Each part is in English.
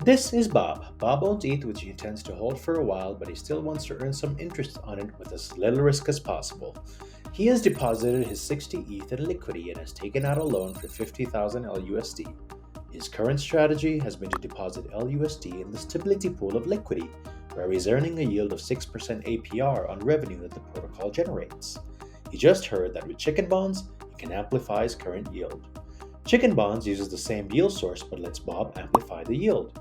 This is Bob. Bob owns ETH, which he intends to hold for a while, but he still wants to earn some interest on it with as little risk as possible. He has deposited his 60 ETH in Liquity and has taken out a loan for 50,000 LUSD. His current strategy has been to deposit LUSD in the stability pool of Liquity, where he's earning a yield of 6% APR on revenue that the protocol generates. He just heard that with Chicken Bonds, he can amplify his current yield. Chicken Bonds uses the same yield source but lets Bob amplify the yield.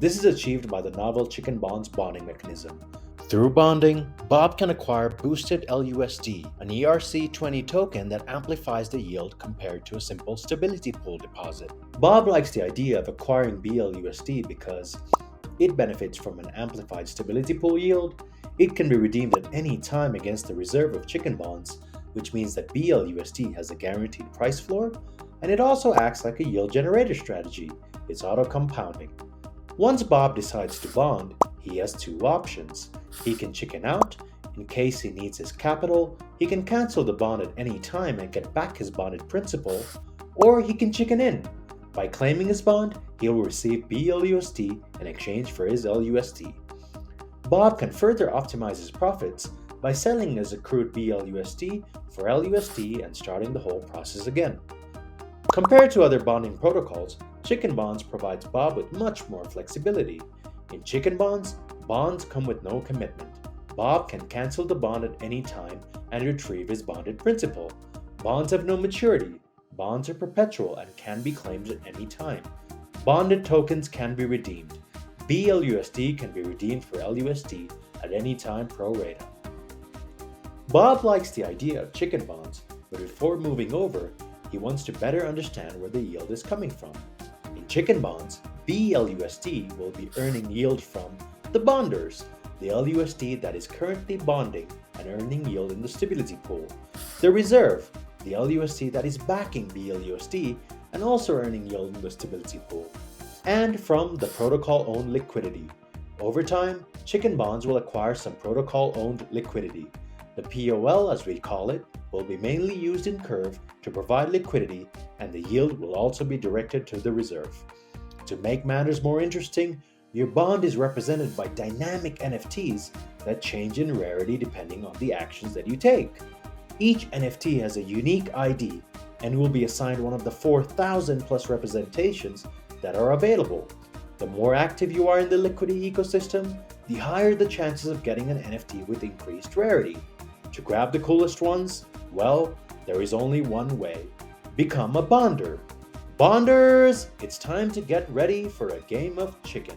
This is achieved by the novel Chicken Bonds bonding mechanism. Through bonding, Bob can acquire boosted LUSD, an ERC20 token that amplifies the yield compared to a simple stability pool deposit. Bob likes the idea of acquiring BLUSD because it benefits from an amplified stability pool yield, it can be redeemed at any time against the reserve of Chicken Bonds, which means that BLUSD has a guaranteed price floor, and it also acts like a yield generator strategy. It's auto-compounding. Once Bob decides to bond, he has two options. He can chicken out. In case he needs his capital, he can cancel the bond at any time and get back his bonded principal, or he can chicken in. By claiming his bond, he will receive BLUSD in exchange for his LUSD. Bob can further optimize his profits by selling his accrued BLUSD for LUSD and starting the whole process again. Compared to other bonding protocols, Chicken Bonds provides Bob with much more flexibility. In Chicken Bonds, bonds come with no commitment. Bob can cancel the bond at any time and retrieve his bonded principal. Bonds have no maturity. Bonds are perpetual and can be claimed at any time. Bonded tokens can be redeemed. BLUSD can be redeemed for LUSD at any time pro rata. Bob likes the idea of Chicken Bonds, but before moving over, he wants to better understand where the yield is coming from. In Chicken Bonds, BLUSD will be earning yield from the bonders, the LUSD that is currently bonding and earning yield in the stability pool, the reserve, the LUSD that is backing BLUSD and also earning yield in the stability pool, and from the protocol-owned liquidity. Over time, Chicken Bonds will acquire some protocol-owned liquidity. The POL, as we call it, will be mainly used in Curve to provide liquidity, and the yield will also be directed to the reserve. To make matters more interesting, your bond is represented by dynamic NFTs that change in rarity depending on the actions that you take. Each NFT has a unique ID and will be assigned one of the 4,000 plus representations that are available. The more active you are in the Liquity ecosystem, the higher the chances of getting an NFT with increased rarity. To grab the coolest ones, well, there is only one way. Become a bonder. Bonders, it's time to get ready for a game of chicken.